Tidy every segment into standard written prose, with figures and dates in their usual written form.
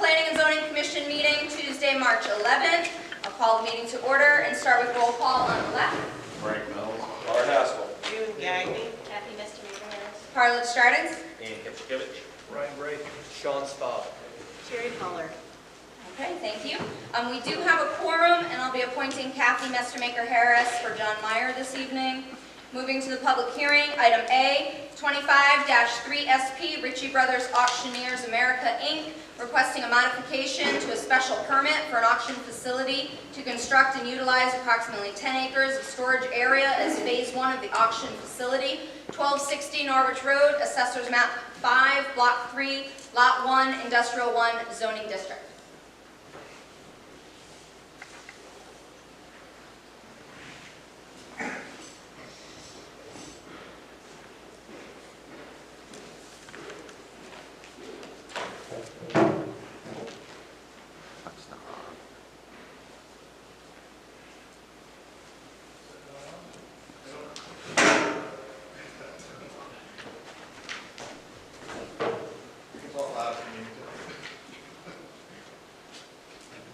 Planning and Zoning Commission meeting Tuesday, March 11th. I'll call the meeting to order and start with roll call on the left. Frank Mills. Art Haskell. June Gagnon. Kathy Harlan Stardens. Ian Kipchikevich. Ryan Bray. Sean Staub. Terry Muller. Okay, thank you. We do have a quorum, and I'll be appointing Kathy Mestermaker-Harris for John Meyer this evening. Moving to the public hearing, item A, 25-3SP Ritchie Brothers Auctioneers America, Inc., requesting a modification to a special permit for an auction facility to construct and utilize approximately 10 acres of storage area as Phase 1 of the auction facility, 1260 Norwich Road, Assessor's Map 5, Block 3, Lot 1, Industrial 1, Zoning District.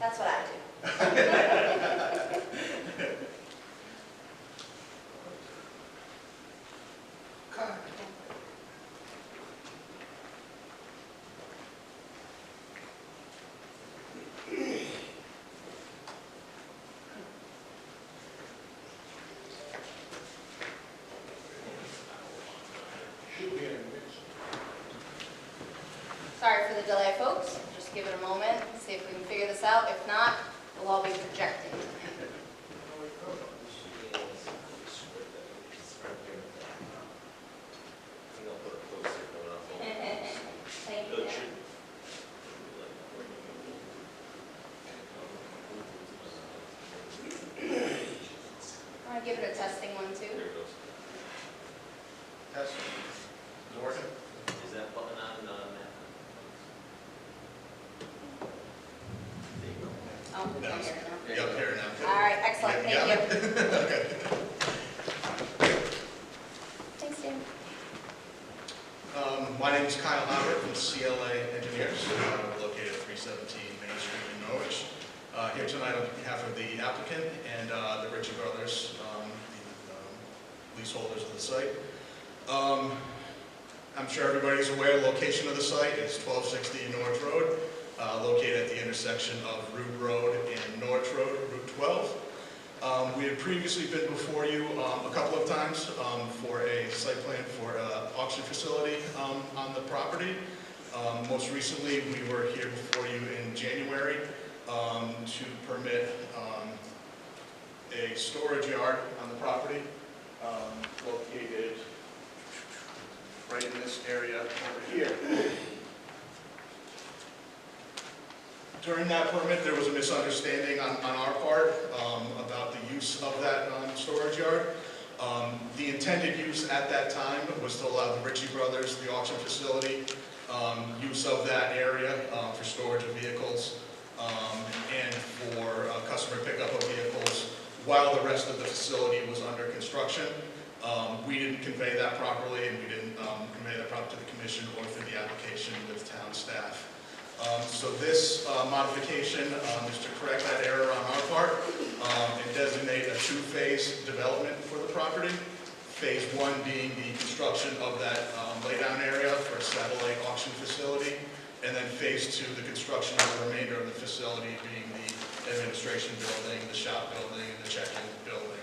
That's what I do. Sorry for the delay, folks. Just give it a moment, see if we can figure this out. If not, we'll all be projecting. Thank you. I want to give it a testing one, too. Test. Is it working? Is that button on? Oh, I'm here now. Yep, here now. All right, excellent. Thank you. Okay. Thanks, Dan. My name is Kyle Howard from CLA Engineers, located at 317 Main Street in Norwich. Here tonight on behalf of the applicant and the Ritchie Brothers, the leaseholders of the site. I'm sure everybody's aware the location of the site is 1260 Norwich Road, located at the intersection of Route Road and Norwich Road, Route 12. We had previously been before you a couple of times for a site plan for an auction facility on the property. Most recently, we were here before you in January to permit a storage yard on the property located right in this area over here. During that permit, there was a misunderstanding on our part about the use of that storage yard. The intended use at that time was to allow the Ritchie Brothers, the auction facility, use of that area for storage of vehicles and for customer pickup of vehicles while the rest of the facility was under construction. We didn't convey that properly, and we didn't convey that properly to the commission or through the application with town staff. So this modification is to correct that error on our part and designate a two-phase development for the property. Phase 1 being the construction of that laydown area for a satellite auction facility, and then Phase 2, the construction of the remainder of the facility being the administration building, the shop building, and the check-in building.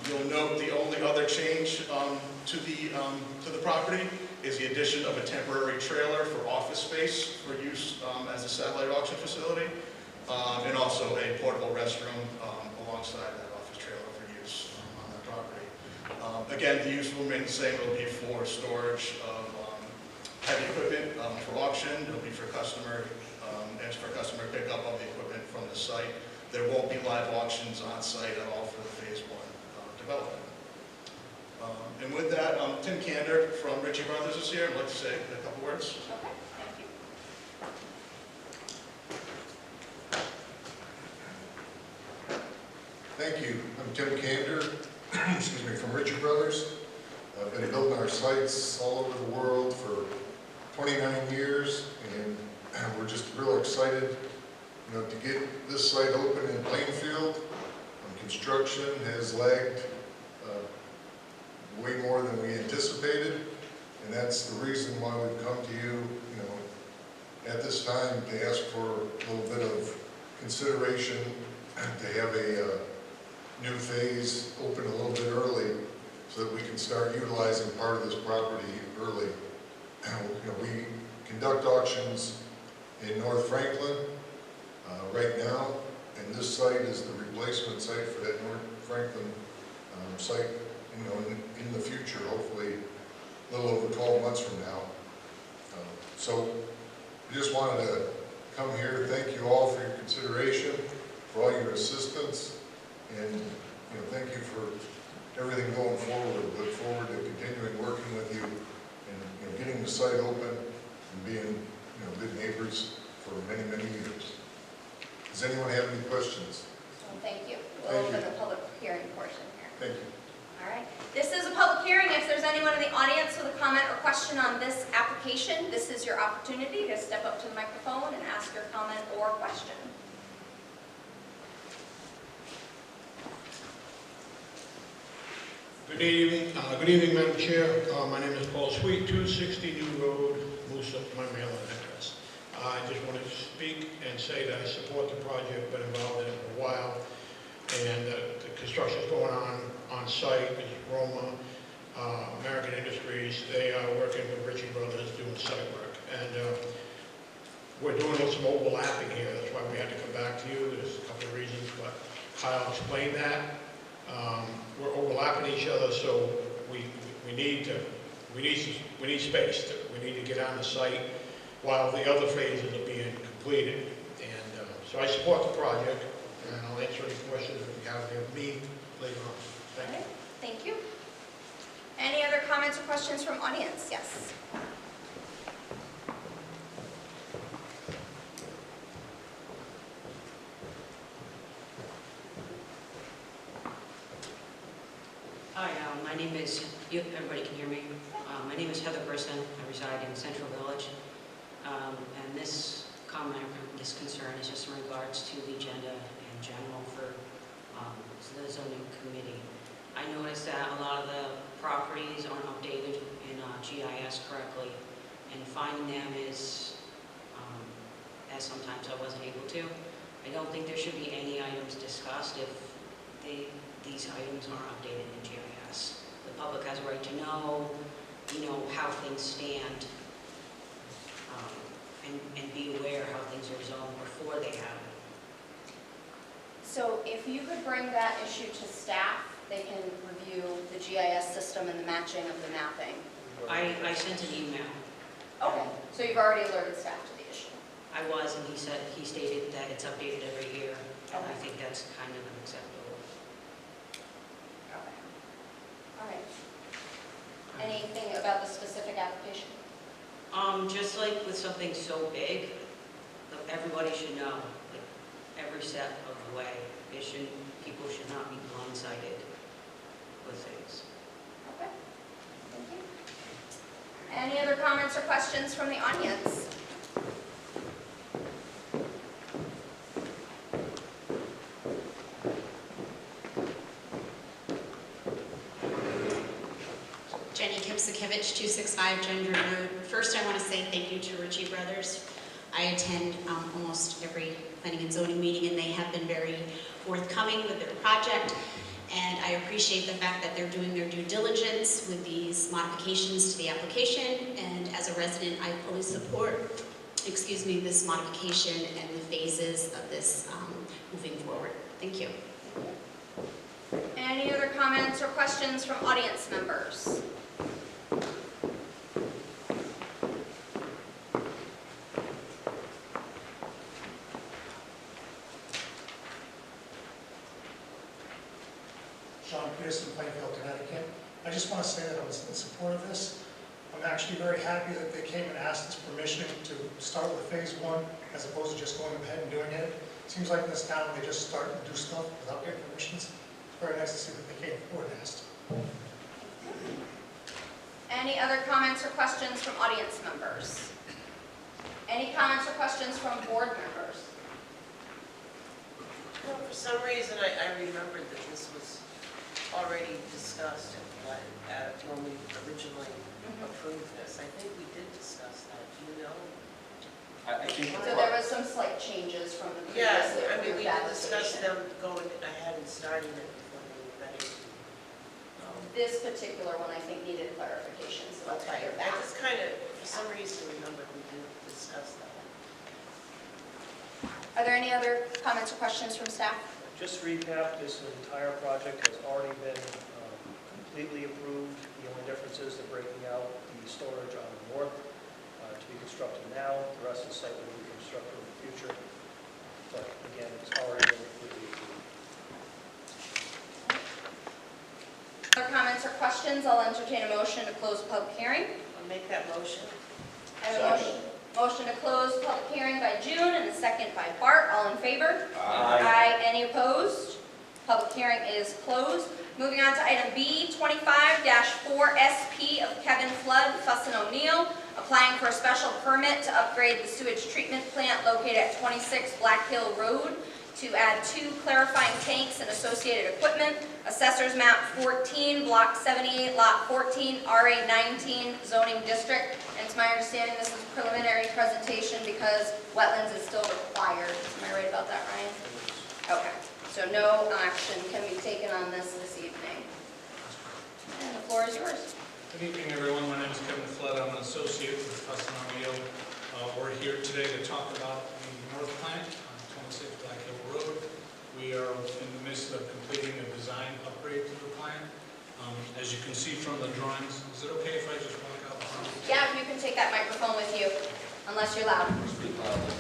You'll note the only other change to the property is the addition of a temporary trailer for office space for use as a satellite auction facility, and also a portable restroom alongside that office trailer for use on that property. Again, the use will remain the same. It will be for storage of heavy equipment for auction. It will be for customer pickup of the equipment from the site. There won't be live auctions on site at all for the Phase 1 development. And with that, Tim Kander from Ritchie Brothers is here. I'd like to say a couple words. Okay, thank you. Thank you. I'm Tim Kander, excuse me, from Ritchie Brothers. I've been building our sites all over the world for 29 years, and we're just real excited, to get this site open in Plainfield. Construction has lagged way more than we anticipated, and that's the reason why we've come to you, at this time to ask for a little bit of consideration to have a new phase open a little bit early so that we can start utilizing part of this property early. We conduct auctions in North Franklin right now, and this site is the replacement site for that North Franklin site, in the future, hopefully a little over 12 months from now. So I just wanted to come here, thank you all for your consideration, for all your assistance, and thank you for everything going forward. Look forward to continuing working with you and getting the site open and being good neighbors for many, many years. Does anyone have any questions? Thank you. We'll Thank open you. the public hearing portion here. Thank you. All right. This is a public hearing. If there's anyone in the audience with a comment or question on this application, this is your opportunity to step up to the microphone and ask your comment or question. Good evening, Madam Chair. My name is Paul Sweet, 260 New Road, Moosup, my mailing address. I just wanted to speak and say that I support the project, been involved in it for a while, and the construction is going on site. There's Roma, American Industries. They are working with Ritchie Brothers doing site work, and we're doing some overlapping here. That's why we had to come back to you. There's a couple of reasons, but Kyle explained that. We're overlapping each other, so we need space. We need to get on the site while the other phases are being completed. And so I support the project, and I'll answer any questions if you have any of me later on. Thank you. Thank you. Any other comments or questions from audience? Yes. Hi, my name is, everybody can hear me. My name is Heather Brisson. I reside in Central Village. And this comment, this concern is just in regards to the agenda in general for the zoning committee. I noticed that a lot of the properties aren't updated in GIS correctly, and finding them is, as sometimes I wasn't able to. I don't think there should be any items discussed if these items aren't updated in GIS. The public has a right to know, how things stand, and be aware how things are zoned before they happen. So if you could bring that issue to staff, they can review the GIS system and the matching of the mapping. I sent an email. Okay, so you've already alerted staff to the issue. I was, and he stated that it's updated every year, and I Okay. think that's kind of unacceptable. Okay. All right. Anything about the specific application? Just like with something so big, everybody should know, like, every step of the way. People should not be blindsided with things. Okay. Thank you. Any other comments or questions from the audience? Jenny Kipsikiewicz, 265 Gender Road. First, I want to say thank you to Ritchie Brothers. I attend almost every planning and zoning meeting, and they have been very forthcoming with their project. And I appreciate the fact that they're doing their due diligence with these modifications to the application. And as a resident, I fully support, this modification and the phases of this moving forward. Thank you. Any other comments or questions from audience members? Sean Pearson, Plainfield, Connecticut. I just want to say that I was in support of this. I'm actually very happy that they came and asked us permission to start with phase one as opposed to just going ahead and doing it. It seems like in this town they just start and do stuff without getting permissions. It's very nice to see that they came forward and asked. Any other comments or questions from audience members? Any comments or questions from board members? No, for some reason, I remembered that this was already discussed when we originally approved this. I think we did discuss that, do you know? I think. So there was some slight changes from the Yeah, previously I mean, we approved did discuss application. them going ahead and starting it before they were ready. This particular one, I think, needed clarification, so that's why Okay, you're I back. just kind of, for some reason, remembered we did discuss that. Are there any other comments or questions from staff? Just to recap, this entire project has already been completely approved. The only difference is they're breaking out the storage on the north to be constructed now. The rest of the site will be constructed in the future. But again, it's already been completely approved. Other comments or questions? I'll entertain a motion to close the public hearing. I'll make that motion. I have a motion to close public hearing by June and a second by Bart. All in favor? Aye. Any opposed? Public hearing is closed. Moving on to item B, 25-4SP of Kevin Flood, Fussin O'Neill, applying for a special permit to upgrade the sewage treatment plant located at 26 Black Hill Road to add 2 clarifying tanks and associated equipment. Assessors map 14, block 78, lot 14, RA 19 zoning district. And it's my understanding this is a preliminary presentation because wetlands is still required. Am I right about that, Ryan? Okay, so no action can be taken on this evening. And the floor is yours. Good evening, everyone. My name is Kevin Flood. I'm an associate with Fussin O'Neill. We're here today to talk about the North Plant on 26 Black Hill Road. We are in the midst of completing a design upgrade to the plant. As you can see from the drawings, is it okay if I just walk out front? Yeah, if you can take that microphone with you, unless you're loud. Speak loudly.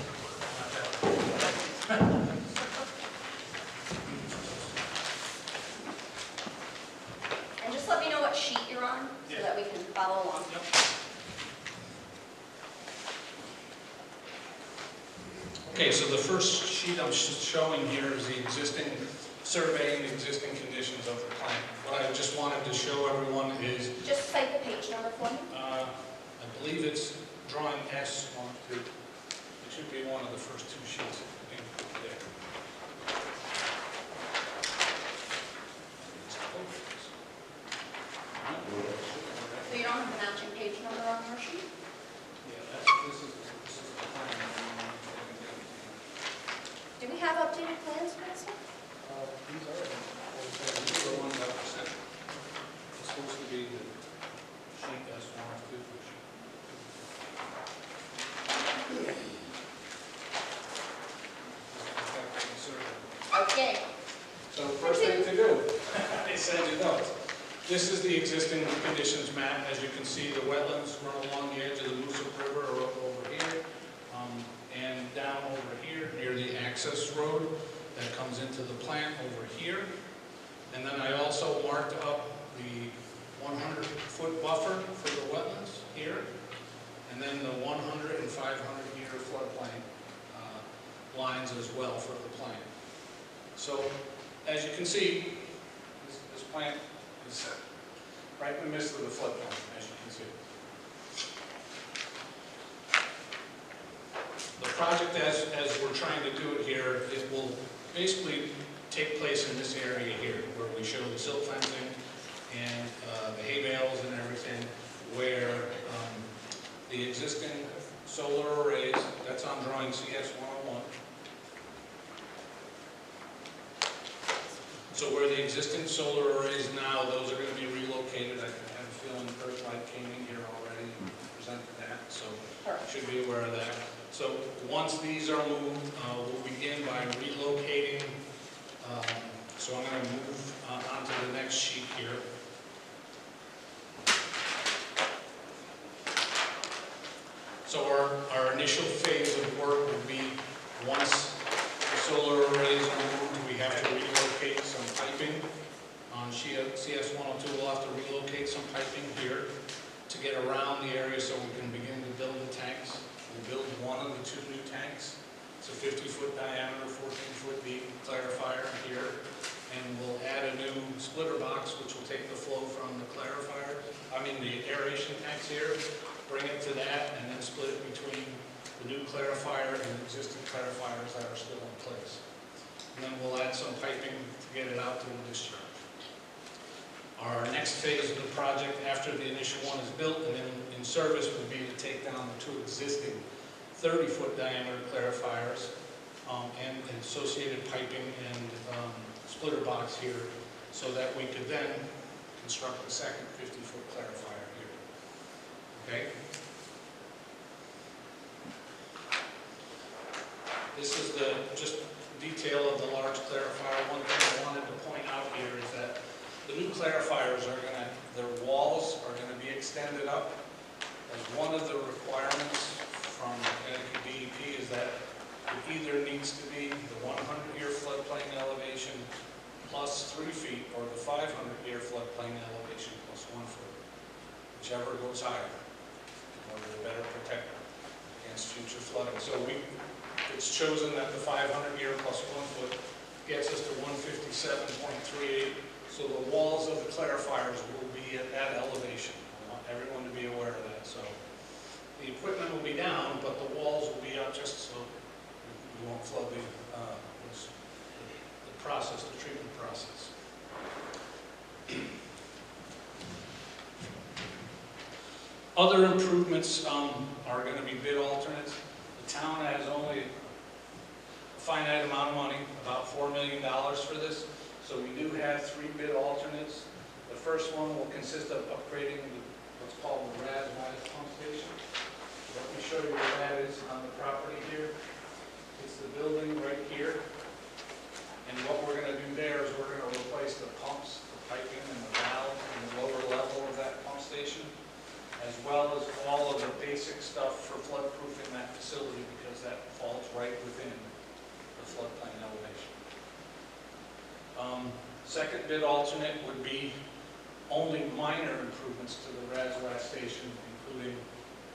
And just let me know what sheet you're on so Yeah. that we can follow along. Yep. Okay, so the first sheet I'm showing here is the existing surveying, the existing conditions of the plant. What I just wanted to show everyone is, Just cite the page number for me. I believe it's drawing S1, 2. It should be one of the first 2 sheets. There. So you don't have the matching page number on your sheet? Yeah, this is the plan. Do we have updated plans for this one? These are the ones that were sent. It's supposed to be the sheet S1, 2. Okay. So first thing to do, I said you know, this is the existing conditions map. As you can see, the wetlands run along the edge of the Moosup River or up over here, and down over here near the access road that comes into the plant over here. And then I also marked up the 100-foot buffer for the wetlands here, and then the 100 and 500-meter floodplain lines as well for the plant. So, as you can see, this plant is set right in the midst of the floodplain, as you can see. The project, as we're trying to do it here, it will basically take place in this area here, where we show the silt fencing and the hay bales and everything, where the existing solar arrays, that's on drawing CS 101. So where the existing solar arrays now, those are going to be relocated. I have a feeling First Light came in here already and presented that, so you should be aware of that. So once these are moved, we'll begin by relocating. So I'm going to move on to the next sheet here. So our initial phase of work would be, once the solar arrays are moved, we have to relocate some piping. On CS 102, we'll have to relocate some piping here to get around the area so we can begin to build the tanks. We'll build one of the 2 new tanks. It's a 50-foot diameter, 14-foot deep clarifier here. And we'll add a new splitter box, which will take the flow from the the aeration tanks here, bring it to that, and then split it between the new clarifier and existing clarifiers that are still in place. And then we'll add some piping to get it out to the discharge. Our next phase of the project, after the initial one is built and then in service, would be to take down the two existing 30-foot diameter clarifiers and associated piping and splitter box here, so that we could then construct the second 50-foot clarifier here. Okay? This is the just detail of the large clarifier. One thing I wanted to point out here is that the new clarifiers are going to, their walls are going to be extended up. As one of the requirements from Connecticut DEP is that it either needs to be the 100-year floodplain elevation plus 3 feet, or the 500-year floodplain elevation plus 1 foot, whichever goes higher, in order to better protect against future flooding. So it's chosen that the 500-year plus 1 foot gets us to 157.38. So the walls of the clarifiers will be at that elevation. I want everyone to be aware of that. So the equipment will be down, but the walls will be up just so we won't flood the process, the treatment process. Other improvements are going to be bid alternates. The town has only a finite amount of money, about $4 million for this. So we do have 3 bid alternates. The first one will consist of upgrading what's called the RAS pump station. Let me show you where that is on the property here. It's the building right here. And what we're going to do there is we're going to replace the pumps, the piping, and the valve in the lower level of that pump station, as well as all of the basic stuff for floodproofing that facility, because that falls right within the floodplain elevation. Second bid alternate would be only minor improvements to the RAS station, including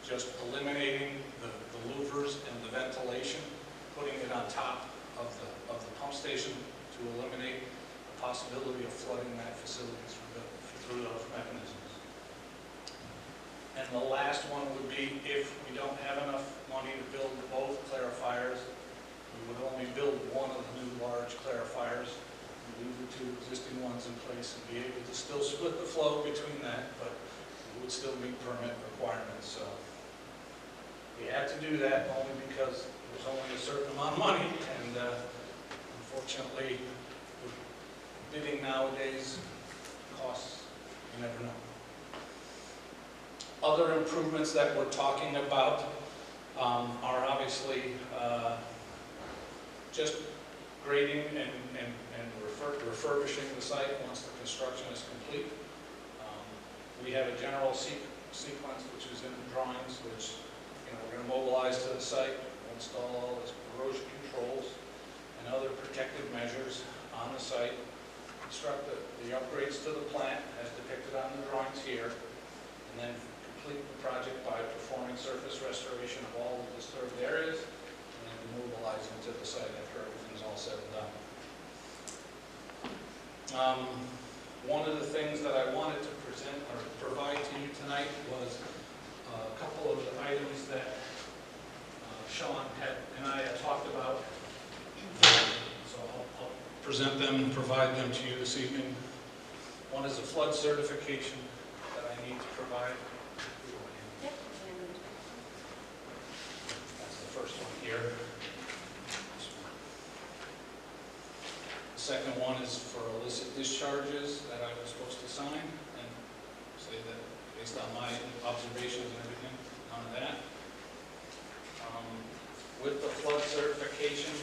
just eliminating the louvers and the ventilation, putting it on top of the pump station to eliminate the possibility of flooding that facility through those mechanisms. And the last one would be, if we don't have enough money to build both clarifiers, we would only build one of the new large clarifiers, leave the 2 existing ones in place and be able to still split the flow between that, but it would still meet permit requirements. So we had to do that only because there's only a certain amount of money, and unfortunately, with bidding nowadays, costs, you never know. Other improvements that we're talking about are obviously just grading and refurbishing the site once the construction is complete. We have a general sequence which is in the drawings, which we're going to mobilize to the site, install all the corrosion controls and other protective measures on the site, construct the upgrades to the plant as depicted on the drawings here, and then complete the project by performing surface restoration of all the disturbed areas, and then mobilize into the site after everything's all said and done. One of the things that I wanted to present or provide to you tonight was a couple of the items that Sean and I had talked about. So I'll present them and provide them to you this evening. One is a flood certification that I need to provide. That's the first one here. The second one is for illicit discharges that I was supposed to sign and say that based on my observations and everything, none of that. With the flood certification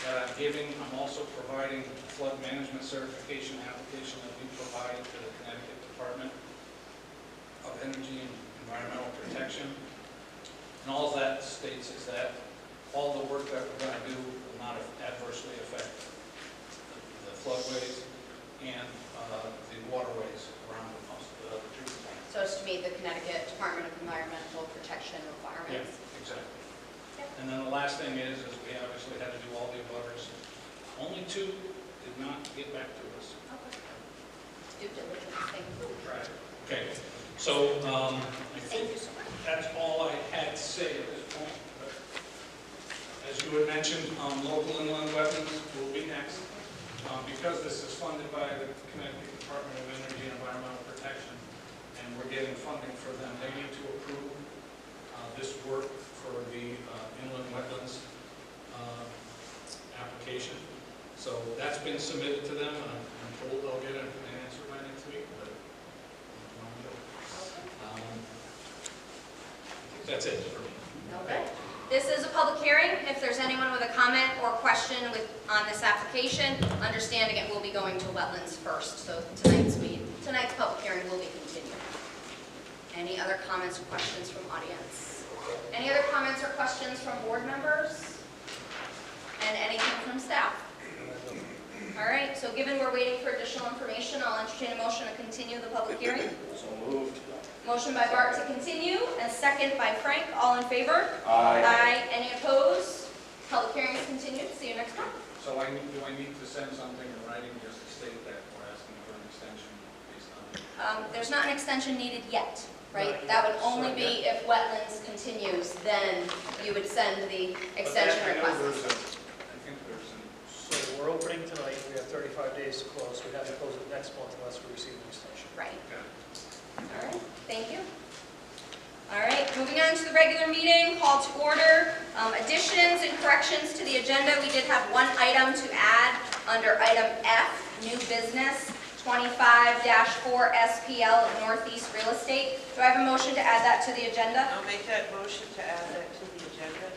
that I'm giving, I'm also providing a flood management certification application that we provide to the Connecticut Department of Energy and Environmental Protection. And all that states is that all the work that we're going to do will not adversely affect the floodways and the waterways around the treatment plant. So as to meet the Connecticut Department of Environmental Protection requirements. Yeah, exactly. And then the last thing is we obviously had to do all the abutters. Only 2 did not get back to us. Okay. Due diligence, thank you. Right. Okay. So I think that's all I had to say at this point. But you had mentioned, local inland wetlands will be next. Because this is funded by the Connecticut Department of Energy and Environmental Protection, and we're getting funding for them, they need to approve this work for the inland wetlands application. So that's been submitted to them, and I'm told I'll get an answer by next week, but I think that's it for me. Okay. This is a public hearing. If there's anyone with a comment or question on this application, understanding it will be going to wetlands first. So tonight's public hearing will be continued. Any other comments or questions from audience? Any other comments or questions from board members? And anything from staff? All right, so given we're waiting for additional information, I'll entertain a motion to continue the public hearing. So moved. Motion by Bart to continue, and second by Frank. All in favor? Aye. Any opposed? Public hearing is continued. See you next month. So do I need to send something in writing just to state that we're asking for an extension based on? There's not an extension needed yet, right? Not That would yet. only be if wetlands continues, then you would send the extension request. I think there's an So we're opening tonight, we have 35 days to close, we have to close it next month unless we receive an extension. Right. All right, thank you. All right, moving on to the regular meeting, call to order. Additions and corrections to the agenda. We did have one item to add under item F, new business, 25-4 SPL of Northeast Real Estate. Do I have a motion to add that to the agenda? I'll make that motion to add that to the agenda.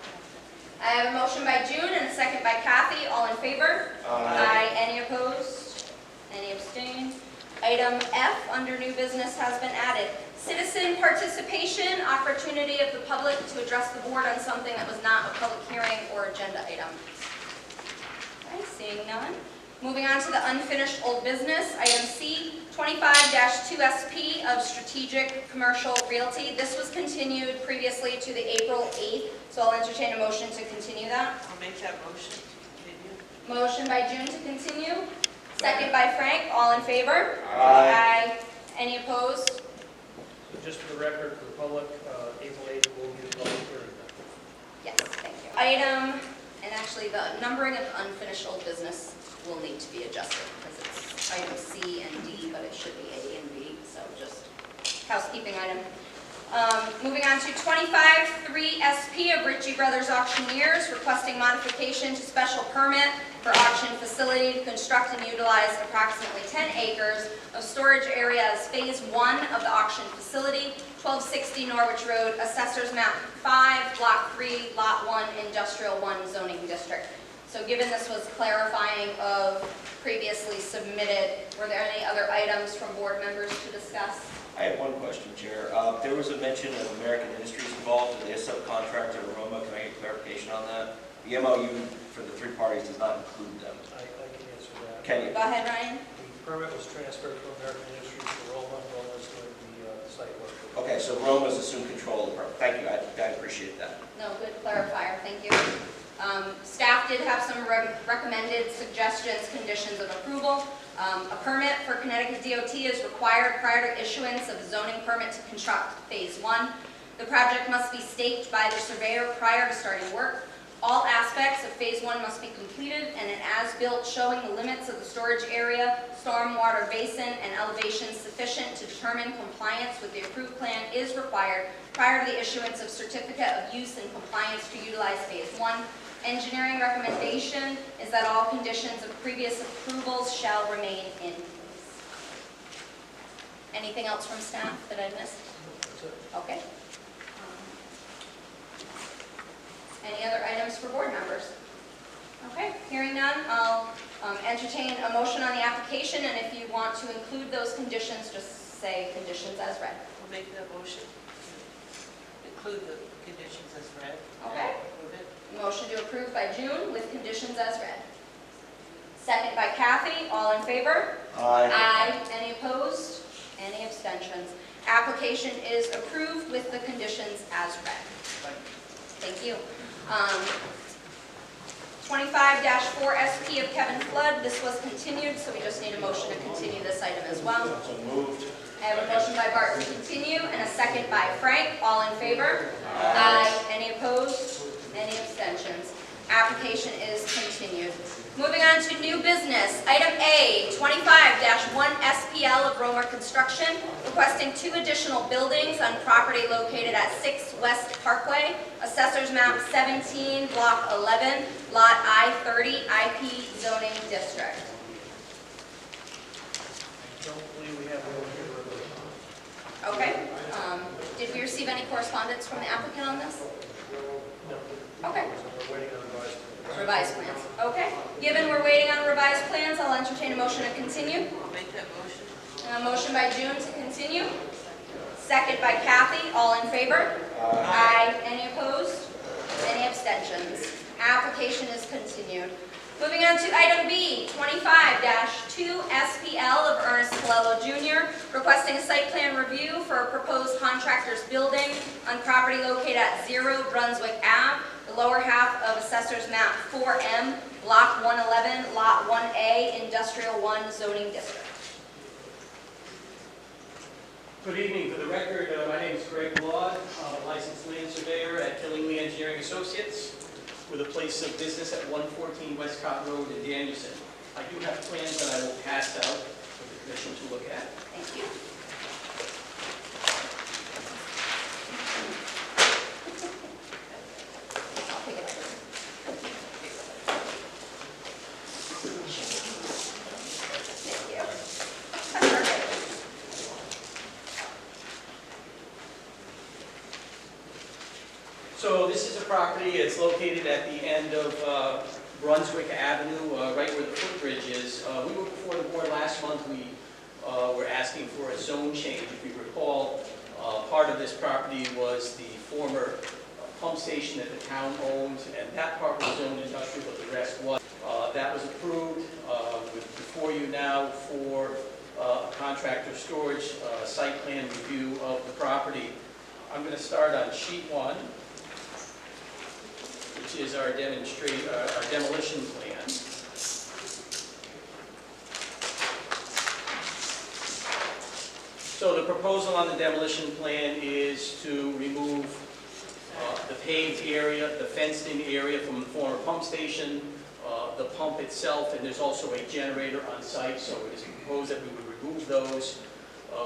I have a motion by June and a second by Kathy. All in favor? Aye. Any opposed? Any abstained? Item F under new business has been added. Citizen participation, opportunity of the public to address the board on something that was not a public hearing or agenda item. Okay, seeing none. Moving on to the unfinished old business, item C, 25-2 SP of Strategic Commercial Realty. This was continued previously to the April 8th, so I'll entertain a motion to continue that. I'll make that motion to continue. Motion by June to continue, second by Frank. All in favor? Aye. Any opposed? So just for the record, for the public, April 8th will be the public hearing. Yes, thank you. Item, and actually the numbering of unfinished old business will need to be adjusted because it's item C and D, but it should be A and B, so just housekeeping item. Moving on to 25-3 SP of Ritchie Brothers Auctioneers, requesting modification to special permit for auction facility to construct and utilize approximately 10 acres of storage area as Phase 1 of the auction facility, 1260 Norwich Road, Assessors Map 5, Block 3, Lot 1, Industrial 1 zoning district. So given this was clarifying of previously submitted, were there any other items from board members to discuss? I have one question, Chair. There was a mention of American Industries involved, and their subcontractor, Aroma. Can I get clarification on that? The MOU for the three parties does not include them. I can answer that. Can you? Go ahead, Ryan. The permit was transferred from American Industries to Roma, Roma's doing the site work. Okay, so Roma's assumed control of the permit. Thank you. I appreciate that. No, good clarifier, thank you. Staff did have some recommended suggestions, conditions of approval. A permit for Connecticut DOT is required prior to issuance of a zoning permit to construct Phase 1. The project must be staked by the surveyor prior to starting work. All aspects of Phase 1 must be completed, and an as-built showing the limits of the storage area, stormwater basin, and elevation sufficient to determine compliance with the approved plan is required prior to the issuance of certificate of use and compliance to utilize Phase 1. Engineering recommendation is that all conditions of previous approvals shall remain in place. Anything else from staff that I missed? That's it. Okay. Any other items for board members? Okay, hearing none, I'll entertain a motion on the application, and if you want to include those conditions, just say conditions as read. I'll make that motion to include the conditions as read. Okay. Approve it. Motion to approve by June with conditions as read. Second by Kathy, all in favor? Aye. Any opposed? Any abstentions? Application is approved with the conditions as read. Thank you. 25-4 SP of Kevin Flood, this was continued, so we just need a motion to continue this item as well. So moved. I have a motion by Bart to continue and a second by Frank. All in favor? Aye. Any opposed? Any abstentions? Application is continued. Moving on to new business. Item A, 25-1 SPL of Romer Construction, requesting 2 additional buildings on property located at 6 West Parkway, Assessors Map 17, Block 11, Lot I-30, IP zoning district. I don't believe we have one here. Okay. Did we receive any correspondence from the applicant on this? No. Okay. So we're waiting on revised. Revised plans. Okay. Given we're waiting on revised plans, I'll entertain a motion to continue. I'll make that motion. A motion by June to continue. Second by Kathy. All in favor? Aye. Any opposed? Any abstentions? Application is continued. Moving on to item B, 25-2 SPL of Ernest Colello Jr., requesting a site plan review for a proposed contractor's building on property located at 0 Brunswick Ave, the lower half of Assessor's Map 4M, Block 111, Lot 1A, Industrial 1 zoning district. Good evening. For the record, my name is Greg Laud. I'm a licensed land surveyor at Killingly Engineering Associates with a place of business at 114 Westcott Road in Danielson. I do have plans that I will pass out for the commission to look at. Thank you. I'll pick it up. Thank you. Perfect. So this is a property, it's located at the end of Brunswick Avenue, right where the footbridge is. We were before the board last month. We were asking for a zone change. If you recall, part of this property was the former pump station that the town owned, and that part was zoned industrial, but the rest was. That was approved. We're before you now for a contractor storage site plan review of the property. I'm going to start on sheet 1. Which is our demolition plan. So the proposal on the demolition plan is to remove the paved area, the fenced-in area from the former pump station, the pump itself, and there's also a generator on site, so it is proposed that we would remove those.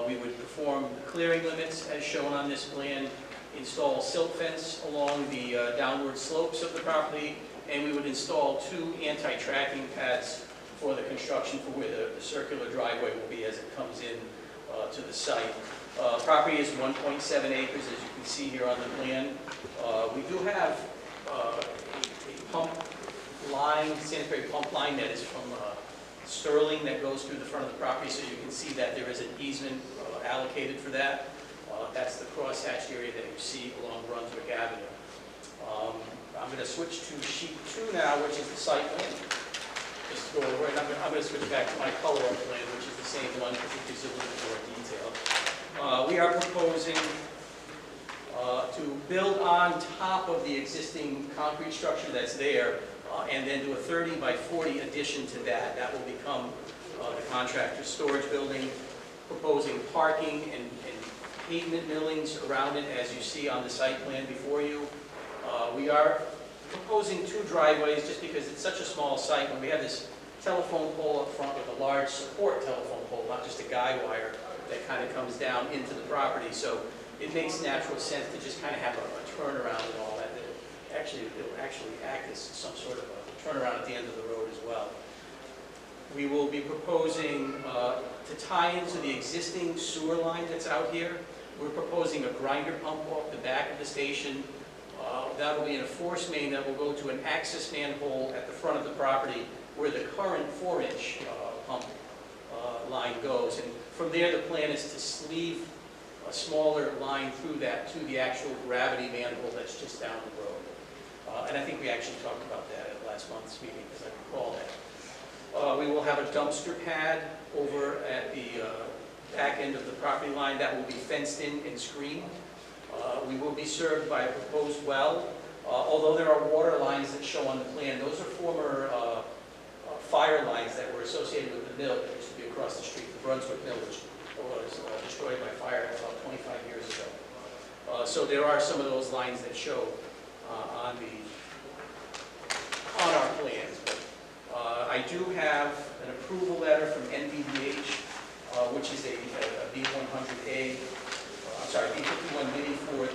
We would perform clearing limits as shown on this plan, install silt fence along the downward slopes of the property, and we would install 2 anti-tracking pads for the construction for where the circular driveway will be as it comes in to the site. Property is 1.7 acres, as you can see here on the plan. We do have a pump line, sanitary pump line that is from Sterling that goes through the front of the property, so you can see that there is an easement allocated for that. That's the crosshatched area that you see along Brunswick Avenue. I'm going to switch to sheet 2 now, which is the site plan. Just to go over it. I'm going to switch back to my color-up plan, which is the same one, because it gives you a little bit more detail. We are proposing to build on top of the existing concrete structure that's there, and then do a 30 by 40 addition to that. That will become the contractor's storage building, proposing parking and pavement millings around it, as you see on the site plan before you. We are proposing 2 driveways just because it's such a small site. When we have this telephone pole up front with a large support telephone pole, not just a guy wire that kind of comes down into the property. So it makes natural sense to just kind of have a turnaround and all that. It will actually act as some sort of a turnaround at the end of the road as well. We will be proposing to tie into the existing sewer line that's out here. We're proposing a grinder pump off the back of the station. That will be in a force main that will go to an access manhole at the front of the property where the current 4-inch pump line goes. And from there, the plan is to sleeve a smaller line through that to the actual gravity manhole that's just down the road. And I think we actually talked about that at last month's meeting, as I recall that. We will have a dumpster pad over at the back end of the property line that will be fenced in and screened. We will be served by a proposed well. Although there are water lines that show on the plan, those are former fire lines that were associated with the mill that used to be across the street, the Brunswick Mill, which was destroyed by fire about 25 years ago. So there are some of those lines that show on the I do have an approval letter from NVDH, which is a B100A, I'm sorry, B51 mini for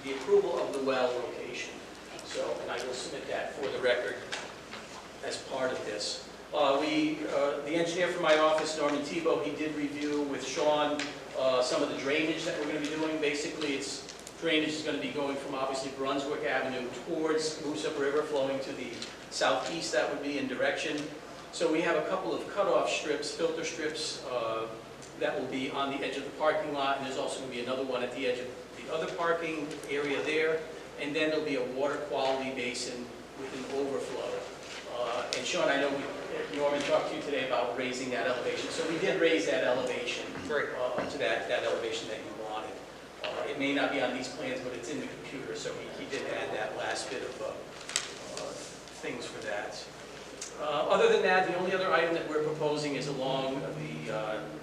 the approval of the well location. So, and I will submit that for the record as part of this. The engineer from my office, Norman Tebow, he did review with Sean some of the drainage that we're going to be doing. Basically, drainage is going to be going from obviously Brunswick Avenue towards Moose Up River, flowing to the southeast. That would be in direction. So we have a couple of cutoff strips, filter strips, that will be on the edge of the parking lot, and there's also going to be another one at the edge of the other parking area there. And then there'll be a water quality basin with an overflow. And Sean, I know Norman talked to you today about raising that elevation. So we did raise that elevation up to that elevation that you wanted. It may not be on these plans, but it's in the computer, so he did add that last bit of things for that. Other than that, the only other item that we're proposing is along the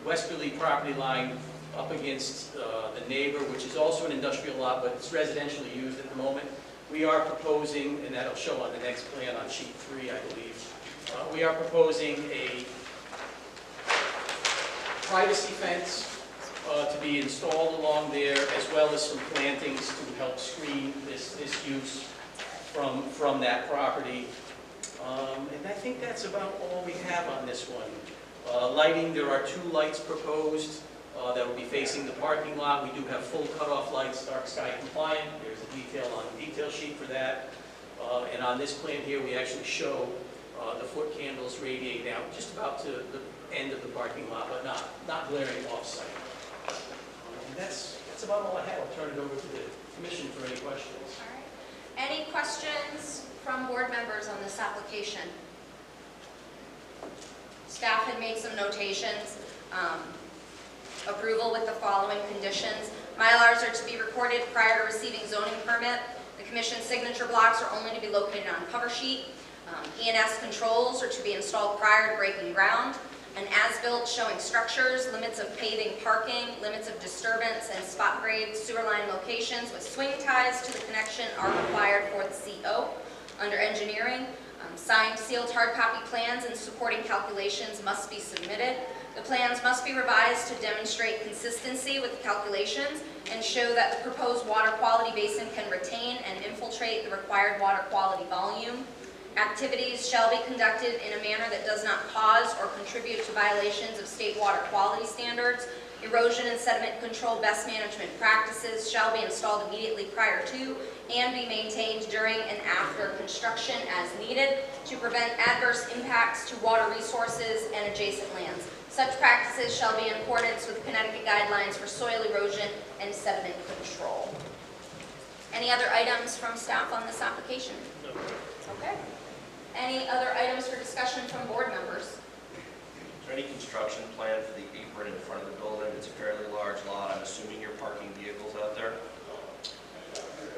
westerly property line up against the neighbor, which is also an industrial lot, but it's residentially used at the moment. We are proposing, and that'll show on the next plan on sheet 3, I believe, we are proposing a privacy fence to be installed along there, as well as some plantings to help screen this use from that property. And I think that's about all we have on this one. Lighting, there are 2 lights proposed that will be facing the parking lot. We do have full cutoff lights, dark sky compliant. There's a detail on the detail sheet for that. And on this plan here, we actually show the foot candles radiating out just about to the end of the parking lot, but not glaring off-site. And that's about all I have. I'll turn it over to the commission for any questions. All right. Any questions from board members on this application? Staff had made some notations. Approval with the following conditions. Mylars are to be recorded prior to receiving zoning permit. The commission's signature blocks are only to be located on cover sheet. E&S controls are to be installed prior to breaking ground. An as-built showing structures, limits of paving parking, limits of disturbance, and spot grade sewer line locations with swing ties to the connection are required for the CO. Under engineering, signed, sealed hard copy plans and supporting calculations must be submitted. The plans must be revised to demonstrate consistency with the calculations and show that the proposed water quality basin can retain and infiltrate the required water quality volume. Activities shall be conducted in a manner that does not cause or contribute to violations of state water quality standards. Erosion and sediment control best management practices shall be installed immediately prior to and be maintained during and after construction as needed to prevent adverse impacts to water resources and adjacent lands. Such practices shall be in accordance with Connecticut guidelines for soil erosion and sediment control. Any other items from staff on this application? No. Okay. Any other items for discussion from board members? Is there any construction plan for the apron in front of the building? It's a fairly large lot. I'm assuming you're parking vehicles out there?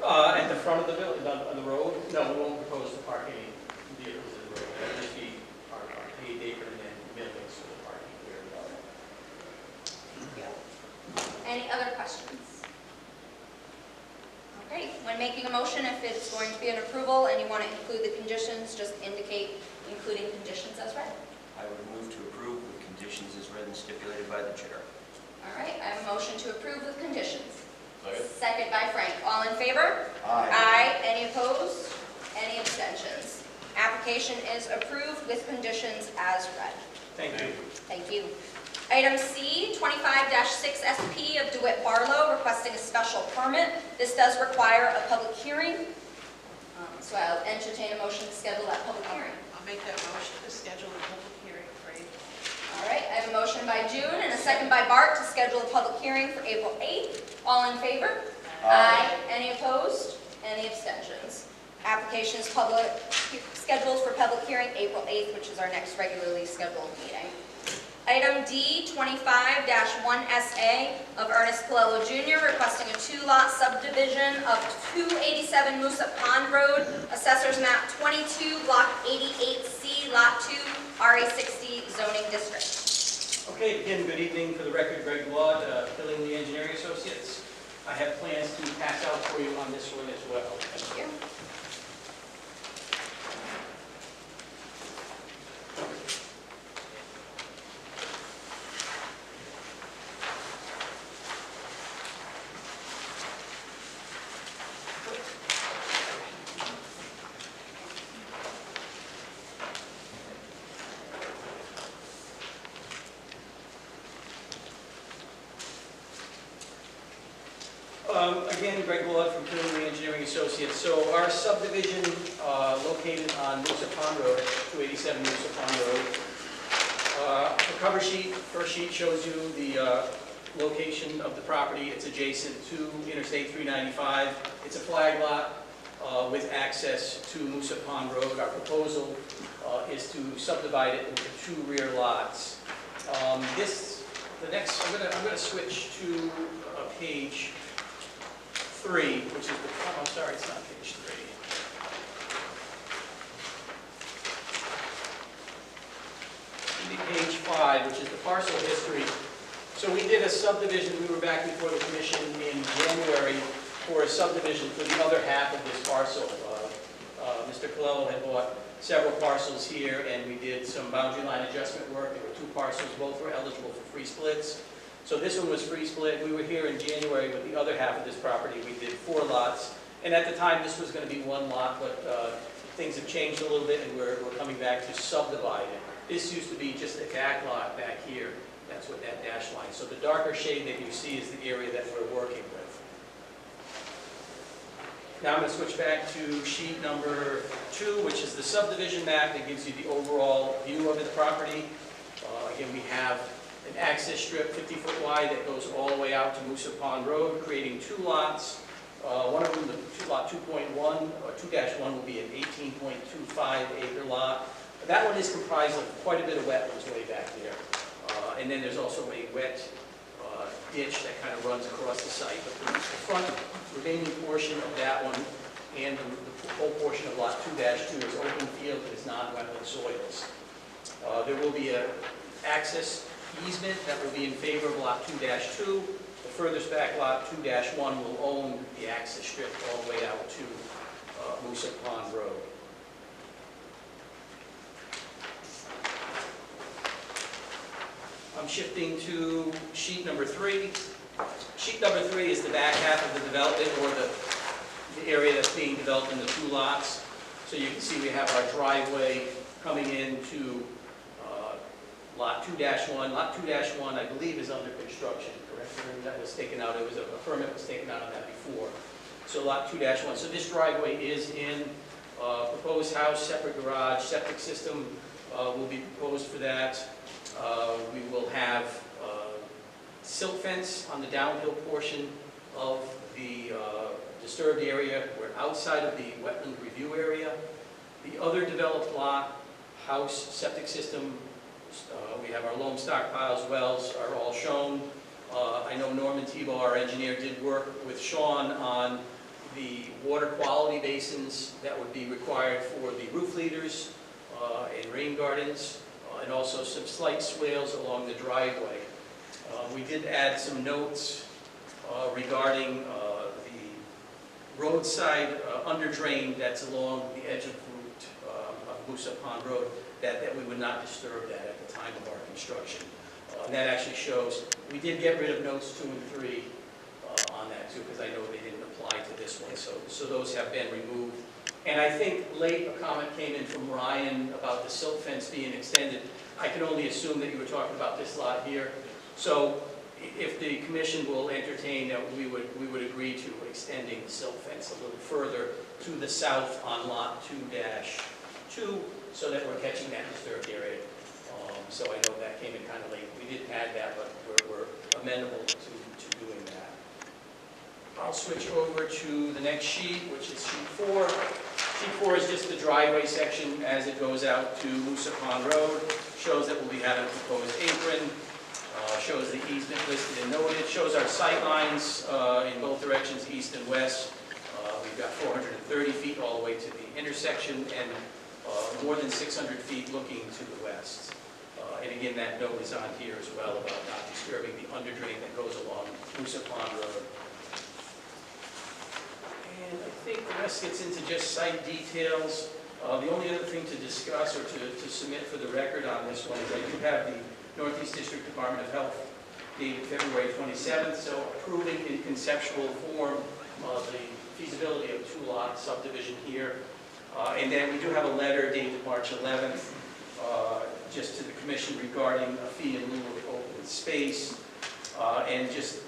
At the front of the building, on the road? No, we won't propose to park any vehicles in the road. It'll just be our paved apron and then millings for the parking area. Any other questions? Okay, when making a motion, if it's going to be an approval and you want to include the conditions, just indicate including conditions as read. I would move to approve with conditions as read and stipulated by the chair. All right, I have a motion to approve with conditions. Second. Second by Frank. All in favor? Aye. Aye. Any opposed? Any abstentions? Application is approved with conditions as read. Thank you. Thank you. Item C, 25-6 SP of DeWitt Barlow requesting a special permit. This does require a public hearing, so I'll entertain a motion to schedule that public hearing. I'll make that motion to schedule the public hearing for April. All right, I have a motion by June and a second by Bart to schedule a public hearing for April 8th. All in favor? Aye. Any opposed? Any abstentions? Application is scheduled for public hearing April 8th, which is our next regularly scheduled meeting. Item D, 25-1SA of Ernest Colello Jr. requesting a 2-lot subdivision of 287 Moosup Pond Road, Assessor's Map 22, Block 88C, Lot 2, RA60 zoning district. Okay, again, good evening. For the record, Greg Blood, Filling the Engineering Associates. I have plans to pass out for you on this one as well. Thank you. Again, Greg Blood from Preliminary Engineering Associates. So our subdivision located on Moosa Pond Road, 287 Moosa Pond Road. The cover sheet, first sheet shows you the location of the property. It's adjacent to Interstate 395. It's a flag lot with access to Moosa Pond Road. Our proposal is to subdivide it into 2 rear lots. I'm going to switch to page 3, which is the, I'm sorry, it's not page 3. Page 5, which is the parcel history. So we did a subdivision, we were back before the commission in January for a subdivision for the other half of this parcel. Mr. Colello had bought several parcels here, and we did some boundary line adjustment work. There were 2 parcels, both were eligible for free splits. So this one was free split. We were here in January with the other half of this property. We did 4 lots, and at the time this was going to be 1 lot, but things have changed a little bit, and we're coming back to subdivide it. This used to be just a back lot back here. That's what that dash line. So the darker shade that you see is the area that we're working with. Now I'm going to switch back to sheet number 2, which is the subdivision map that gives you the overall view of the property. Again, we have an access strip 50-foot wide that goes all the way out to Moosa Pond Road, creating 2 lots. One of them, the lot 2.1 or 2-1, will be an 18.25 acre lot. That one is comprised of quite a bit of wetlands way back there. And then there's also a wet ditch that kind of runs across the site. But the front remaining portion of that one and the whole portion of lot 2-2 is open field and is non-wetland soils. There will be an access easement that will be in favor of lot 2-2. The furthest back lot 2-1 will own the access strip all the way out to Moosa Pond Road. I'm shifting to sheet number 3. Sheet number 3 is the back half of the development, or the area that's being developed in the 2 lots. So you can see we have our driveway coming into lot 2-1. Lot 2-1, I believe, is under construction, correct? That was taken out. It was a permit was taken out on that before. So lot 2-1. So this driveway is in proposed house, separate garage, septic system will be proposed for that. We will have silt fence on the downhill portion of the disturbed area. We're outside of the wetland review area. The other developed lot, house, septic system, we have our loam stockpiles, wells are all shown. I know Norman Tebow, our engineer, did work with Sean on the water quality basins that would be required for the roof leaders and rain gardens, and also some slight swales along the driveway. We did add some notes regarding the roadside under drain that's along the edge of Route of Moosa Pond Road, that we would not disturb that at the time of our construction. And that actually shows, we did get rid of notes 2 and 3 on that too, because I know they didn't apply to this one, so those have been removed. And I think late a comment came in from Ryan about the silt fence being extended. I can only assume that you were talking about this lot here. So if the commission will entertain that, we would agree to extending the silt fence a little further to the south on lot 2-2, so that we're catching that disturbed area. So I know that came in kind of late. We didn't add that, but we're amenable to doing that. I'll switch over to the next sheet, which is sheet 4. Sheet 4 is just the driveway section as it goes out to Moosa Pond Road. Shows that we'll be having a proposed apron. Shows the easement listed and noted. Shows our sight lines in both directions, east and west. We've got 430 feet all the way to the intersection and more than 600 feet looking to the west. And again, that note is on here as well about not disturbing the underdrain that goes along Moosa Pond Road. And I think the rest gets into just site details. The only other thing to discuss or to submit for the record on this one is I do have the Northeast District Department of Health dated February 27th, so approving in conceptual form the feasibility of 2-lot subdivision here. And then we do have a letter dated March 11th just to the commission regarding a fee in lieu of open space. And just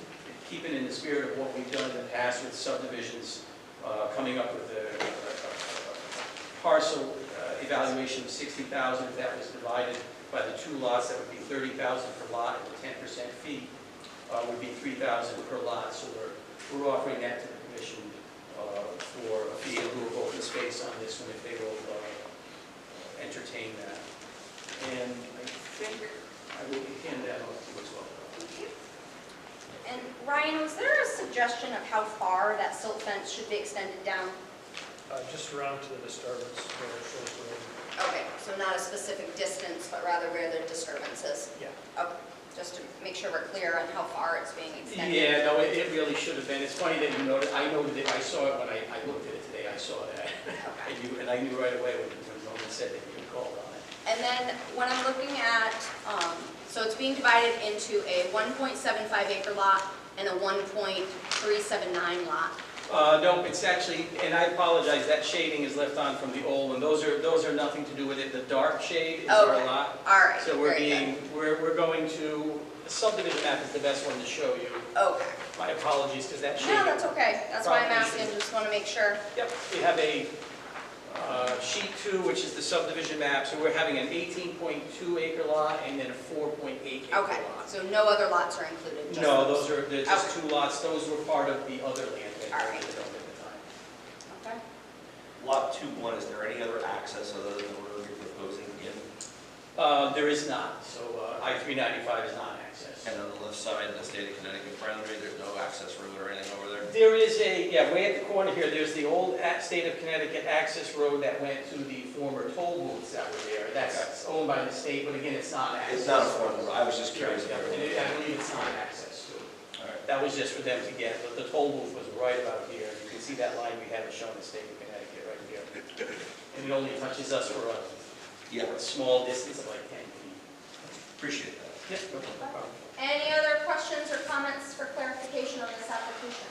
keeping in the spirit of what we've done in the past with subdivisions, coming up with a parcel evaluation of 60,000. If that was divided by the 2 lots, that would be 30,000 per lot, and the 10% fee would be 3,000 per lot. So we're offering that to the commission for a fee in lieu of open space on this one if they will entertain that. And I think I will hand that off to you as well. Thank you. And Ryan, was there a suggestion of how far that silt fence should be extended down? Just around to the disturbance where it shows the road. Okay, so not a specific distance, but rather where the disturbance is? Yeah. Okay, just to make sure we're clear on how far it's being extended. Yeah, no, it really should have been. It's funny that you noted, I noted it, I saw it when I looked at it today, I saw that. Okay. And I knew right away when Roman said that you called on it. And then when I'm looking at, so it's being divided into a 1.75 acre lot and a 1.379 lot. No, it's actually, and I apologize, that shading is left on from the old one. Those are nothing to do with it. The dark shade is our Okay. lot. All right. So we're going to, the subdivision map is the best one to show you. Okay. My apologies, because that shading. No, that's okay. That's why I'm Property asking, just want to make sure. Yep, we have a sheet 2, which is the subdivision map. So we're having an 18.2 acre lot and then a 4.8 acre lot. Okay, so no other lots are included? just No, those. they're just 2 lots. Those were part of the other land that All right. we developed at the time. Okay. Lot 2-1, is there any other access other than the road you're proposing in? There is not. So I-395 is not access. And on the left side, the state of Connecticut boundary, there's no access road or anything over there? There is way at the corner here, there's the old state of Connecticut access road that went to the former toll booths that were there. That's owned by the state, but again, it's not access. It's not a formal road, I was just curious. Yeah, and I believe it's not access to it. All right. That was just for them to get, but the toll booth was right about here. You can see that line we have it shown in the state of Connecticut right here. And it only touches us for a small distance of like 10 feet. Appreciate that. Yep, no problem. Any other questions or comments for clarification on this application?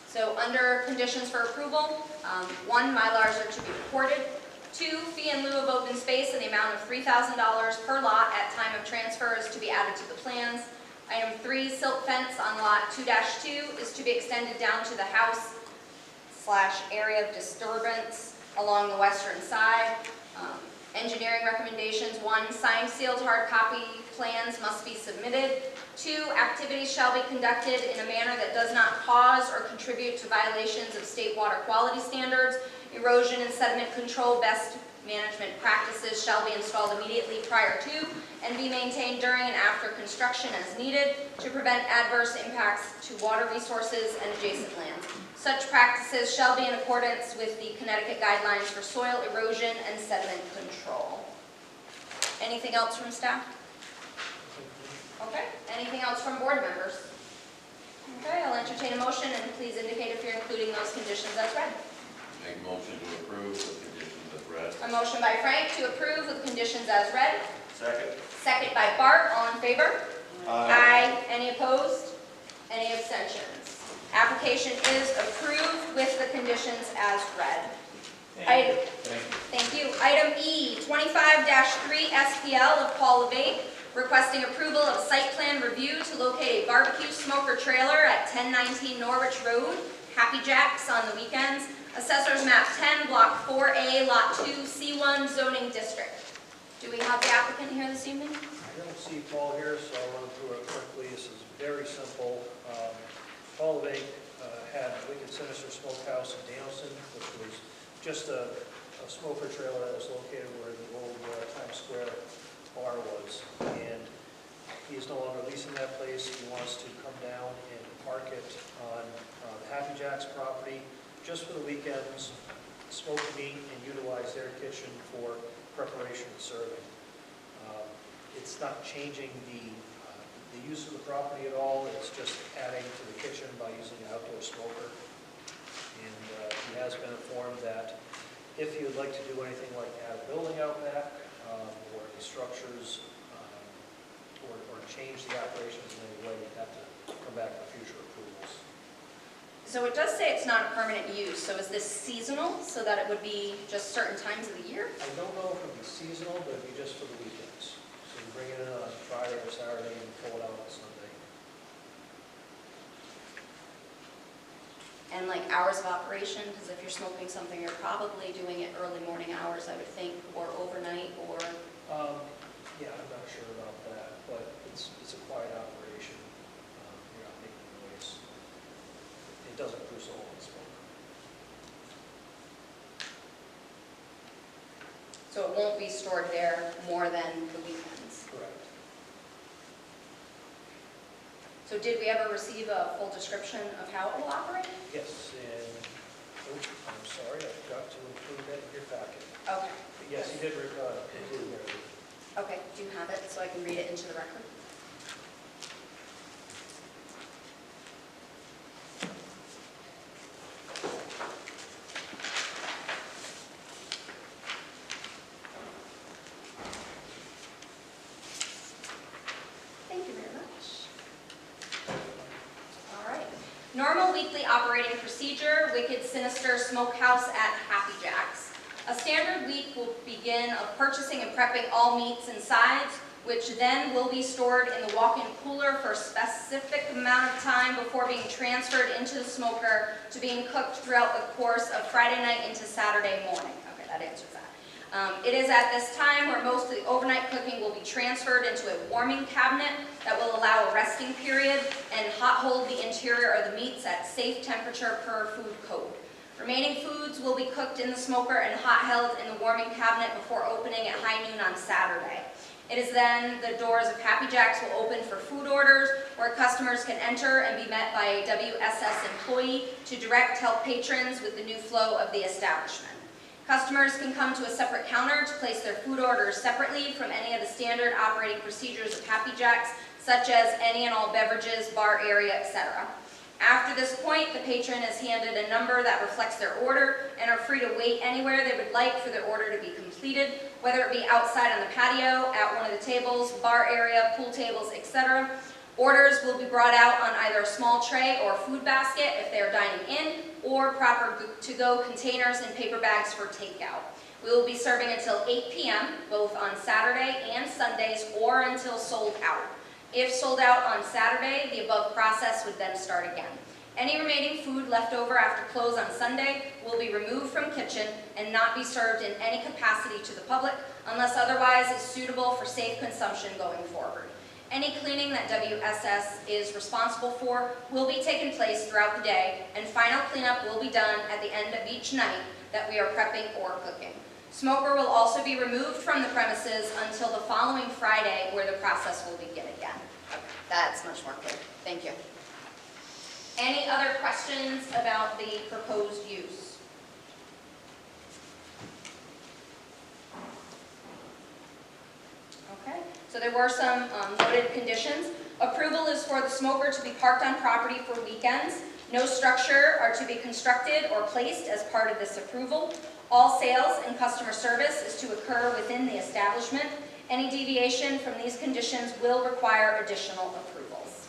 So under conditions for approval, 1, Mylars are to be recorded. 2, fee in lieu of open space in the amount of $3,000 per lot at time of transfer is to be added to the plans. Item 3, silt fence on lot 2-2 is to be extended down to the house/area of disturbance along the western side. Engineering recommendations: 1, signed, sealed, hard copy plans must be submitted. 2, activities shall be conducted in a manner that does not cause or contribute to violations of state water quality standards. Erosion and sediment control best management practices shall be installed immediately prior to and be maintained during and after construction as needed to prevent adverse impacts to water resources and adjacent lands. Such practices shall be in accordance with the Connecticut guidelines for soil erosion and sediment control. Anything else from staff? Okay. Anything else from board members? Okay, I'll entertain a motion, and please indicate if you're including those conditions as read. Make motion to approve with conditions as read. A motion by Frank to approve with conditions as read. Second. Second by Bart. All in favor? Aye. Any opposed? Any abstentions? Application is approved with the conditions as read. Thank you. Item E, 25-3 SPL of Paul Levate, requesting approval of site plan review to locate a barbecue smoker trailer at 1019 Norwich Road, Happy Jacks on the weekends. Assessors map 10, block 4A, lot 2, C1 zoning district. Do we have the applicant here this evening? I don't see Paul here, so I'll run through it quickly. This is very simple. Paul Levate had Wicked Sinister Smokehouse in Danielson, which was just a smoker trailer that was located where the old Times Square bar was. And he is no longer leasing that place. He wants to come down and park it on the Happy Jacks property just for the weekends, smoke meat, and utilize their kitchen for preparation and serving. It's not changing the use of the property at all. It's just adding to the kitchen by using an outdoor smoker. And he has been informed that if he would like to do anything like add a building out back, or any structures, or change the operations in any way, he'd have to come back for future approvals. So it does say it's not a permanent use, so is this seasonal, so that it would be just certain times of the year? I don't know if it would be seasonal, but it'd be just for the weekends. So you bring it in on Friday or Saturday and pull it out on Sunday. and like hours of operation, because if you're smoking something, you're probably doing it early morning hours, I would think, or overnight, or, Yeah, I'm not sure about that, but it's a quiet operation. You're not making noise. It doesn't produce a whole lot of smoke. so it won't be stored there more than the weekends. Correct. So did we ever receive a full description of how it will operate? Yes, and, oh, I'm sorry, I forgot to include that in your packet. Okay. But yes, you did include that. Okay, do you have it so I can read it into the record? Thank you very much. All right. Normal weekly operating procedure, Wicked Sinister Smokehouse at Happy Jack's. A standard week will begin of purchasing and prepping all meats and sides, which then will be stored in the walk-in cooler for a specific amount of time before being transferred into the smoker to being cooked throughout the course of Friday night into Saturday morning. Okay, that answers that. It is at this time where most of the overnight cooking will be transferred into a warming cabinet that will allow a resting period and hot hold the interior of the meats at safe temperature per food code. Remaining foods will be cooked in the smoker and hot held in the warming cabinet before opening at high noon on Saturday. It is then the doors of Happy Jack's will open for food orders, where customers can enter and be met by a WSS employee to direct help patrons with the new flow of the establishment. Customers can come to a separate counter to place their food orders separately from any of the standard operating procedures of Happy Jack's, such as any and all beverages, bar area, etc. After this point, the patron is handed a number that reflects their order and are free to wait anywhere they would like for their order to be completed, whether it be outside on the patio, at one of the tables, bar area, pool tables, etc. Orders will be brought out on either a small tray or food basket if they are dining in, or proper to-go containers and paper bags for takeout. We will be serving until 8 p.m., both on Saturday and Sundays, or until sold out. If sold out on Saturday, the above process would then start again. Any remaining food left over after close on Sunday will be removed from kitchen and not be served in any capacity to the public unless otherwise is suitable for safe consumption going forward. Any cleaning that WSS is responsible for will be taking place throughout the day, and final cleanup will be done at the end of each night that we are prepping or cooking. Smoker will also be removed from the premises until the following Friday, where the process will begin again. Okay, that's much more clear. Thank you. Any other questions about the proposed use? Okay, so there were some noted conditions. Approval is for the smoker to be parked on property for weekends. No structure are to be constructed or placed as part of this approval. All sales and customer service is to occur within the establishment. Any deviation from these conditions will require additional approvals.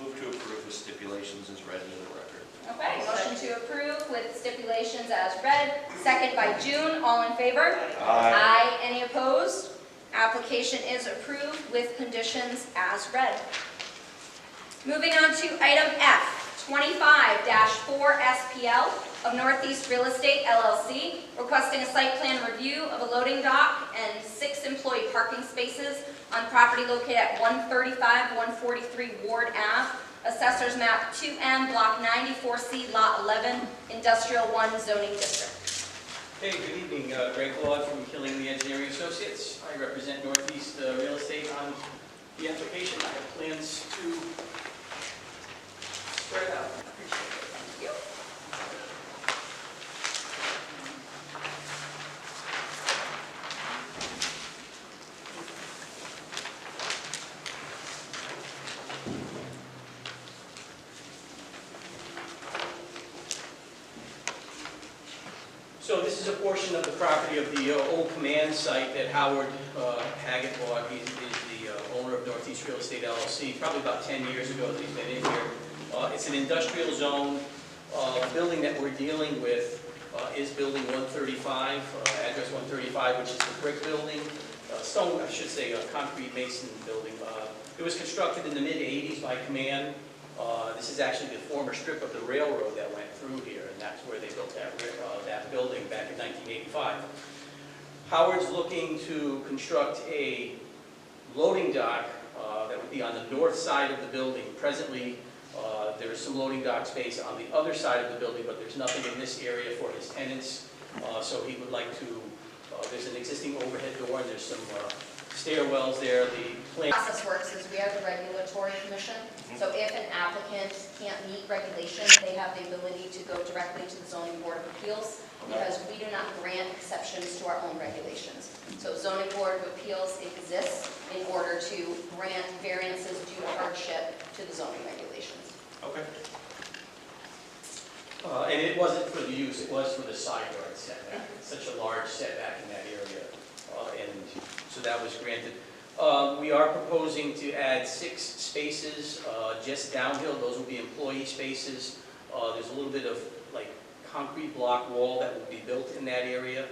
Move to approve with stipulations as read into the record. Okay, motion to approve with stipulations as read. Second by June. All in favor? Aye. Any opposed? Application is approved with conditions as read. Moving on to item F, 25-4 SPL of Northeast Real Estate LLC, requesting a site plan review of a loading dock and 6 employee parking spaces on property located at 135-143 Ward Ave, Assessors Map 2M, Block 94C, Lot 11, Industrial 1 Zoning District. Hey, good evening. Greg Claude from Killing the Engineering Associates. I represent Northeast Real Estate on the application. I have plans to spread out. Thank you. So this is a portion of the property of the old command site that Howard Haggett bought. He's the owner of Northeast Real Estate LLC, probably about 10 years ago that he's been in here. It's an industrial zone. The building that we're dealing with is building 135, address 135, which is the brick building. Stone, I should say, a concrete mason building. It was constructed in the mid-'80s by Command. This is actually the former strip of the railroad that went through here, and that's where they built that building back in 1985. Howard's looking to construct a loading dock that would be on the north side of the building. Presently, there is some loading dock space on the other side of the building, but there's nothing in this area for his tenants. So he would like to, there's an existing overhead door, and there's some stairwells there. The plan Process works is we are the regulatory commission, so if an applicant can't meet regulations, they have the ability to go directly to the zoning board of appeals, because we do not grant exceptions to our own regulations. So zoning board of appeals exists in order to grant variances due to hardship to the zoning regulations. Okay. And it wasn't for the use, it was for the side yard setback. It's such a large setback in that area, and so that was granted. We are proposing to add 6 spaces just downhill. Those will be employee spaces. There's a little bit of like concrete block wall that will be built in that area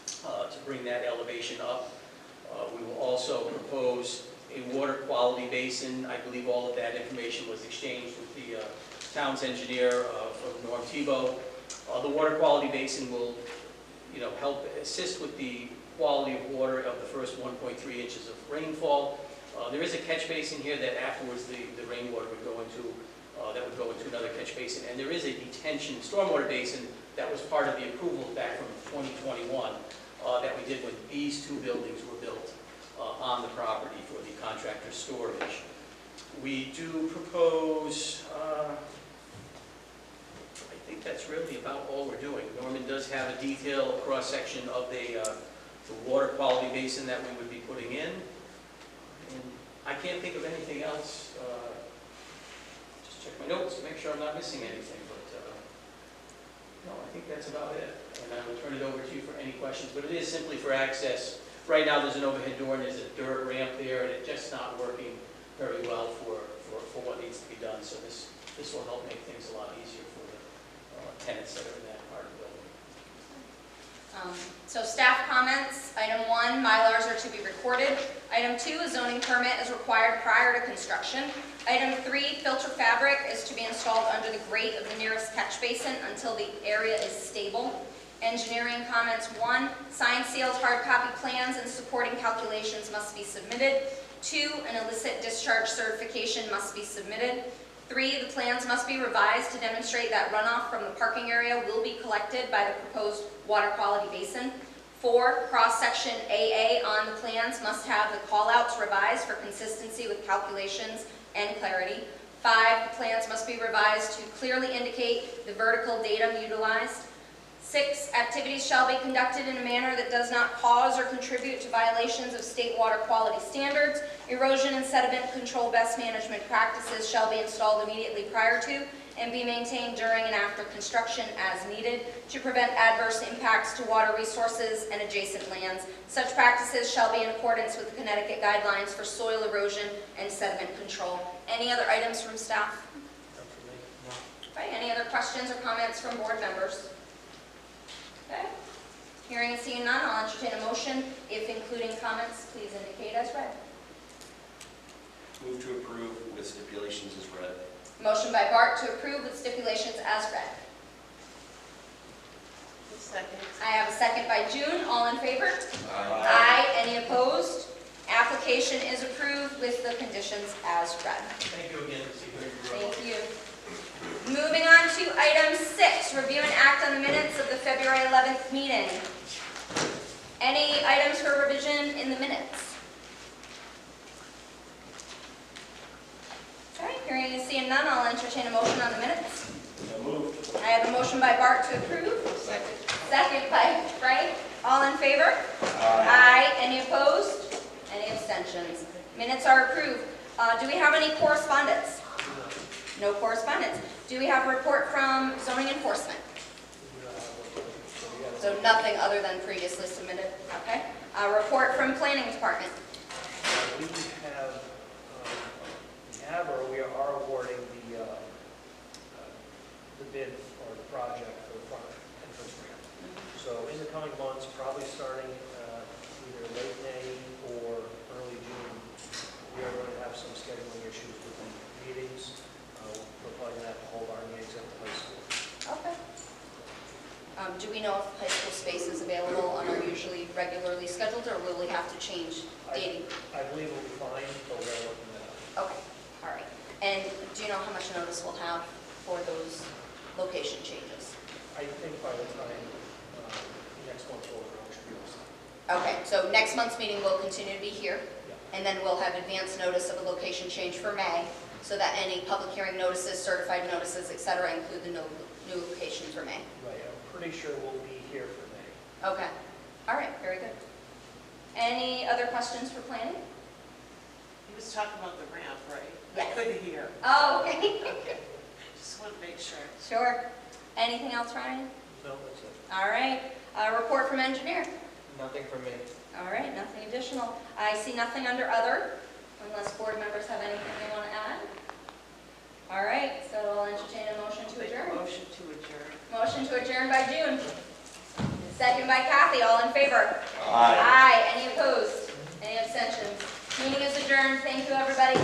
to bring that elevation up. We will also propose a water quality basin. I believe all of that information was exchanged with the town's engineer from Norm Tebow. The water quality basin will, help assist with the quality of water of the first 1.3 inches of rainfall. There is a catch basin here that afterwards the rainwater would go into, that would go into another catch basin. And there is a detention stormwater basin that was part of the approval back from 2021 that we did when these 2 buildings were built on the property for the contractor storage. We do propose, I think that's really about all we're doing. Norman does have a detailed cross-section of the water quality basin that we would be putting in. And I can't think of anything else. Just check my notes to make sure I'm not missing anything, but no, I think that's about it. And I will turn it over to you for any questions, but it is simply for access. Right now there's an overhead door and there's a dirt ramp there, and it's just not working very well for what needs to be done. So this will help make things a lot easier for the tenants that are in that part of the building. So staff comments, item 1, Mylars are to be recorded. Item 2, a zoning permit is required prior to construction. Item 3, filter fabric is to be installed under the grate of the nearest catch basin until the area is stable. Engineering comments, 1, signed, sealed, hard copy plans and supporting calculations must be submitted. 2, an illicit discharge certification must be submitted. 3, the plans must be revised to demonstrate that runoff from the parking area will be collected by the proposed water quality basin. 4, cross-section AA on the plans must have the call-outs revised for consistency with calculations and clarity. 5, the plans must be revised to clearly indicate the vertical datum utilized. 6, activities shall be conducted in a manner that does not cause or contribute to violations of state water quality standards. Erosion and sediment control best management practices shall be installed immediately prior to and be maintained during and after construction as needed to prevent adverse impacts to water resources and adjacent lands. Such practices shall be in accordance with the Connecticut guidelines for soil erosion and sediment control. Any other items from staff? Okay, any other questions or comments from board members? Okay. Hearing and seeing none, I'll entertain a motion. If including comments, please indicate as read. Move to approve with stipulations as read. Motion by Bart to approve with stipulations as read. Second. I have a second by June. All in favor? Aye. Aye. Any opposed? Application is approved with the conditions as read. Thank you again, Thank you. Moving on to item 6, review and act on the minutes of the February 11th meeting. Any items for revision in the minutes? Okay, hearing and seeing none, I'll entertain a motion on the minutes. So moved. I have a motion by Bart to approve. Second. Second by Wright. All in favor? Aye. Any opposed? Any abstentions? Minutes are approved. Do we have any correspondence? No correspondence. Do we have a report from zoning enforcement? So nothing other than previously submitted. Okay. A report from planning department. We have or we are awarding the bid or the project for the front entrance ramp. So in the coming months, probably starting either late May or early June, we are going to have some scheduling issues with the meetings. we're probably going to have to hold our meetings at the high school. Okay. Do we know if high school space is available on our usually regularly scheduled, or will we have to change dating? I believe we'll be fine, but we're working that out. Okay, all right. And do you know how much notice we'll have for those location changes? I think by the time next month will around should be all set. Okay, so next month's meeting will continue to be here, Yeah. and then we'll have advance notice of a location change for May, so that any public hearing notices, certified notices, et cetera, include the new location for May. Right, I'm pretty sure we'll be here for May. Okay, all right, very good. Any other questions for planning? He was talking about the ramp, right? Yes. I couldn't hear. Oh, okay. Okay. Just want to make sure. Sure. Anything else, Ryan? No, that's it. All right, report from engineer. Nothing from me. All right, nothing additional. I see nothing under other, unless board members have anything they want to add. All right, so I'll entertain a motion to Make a adjourn. motion to adjourn. Motion to adjourn by June. Second by Kathy, all in favor? Aye. Aye. Any opposed? Any abstentions? Meeting is adjourned. Thank you, everybody.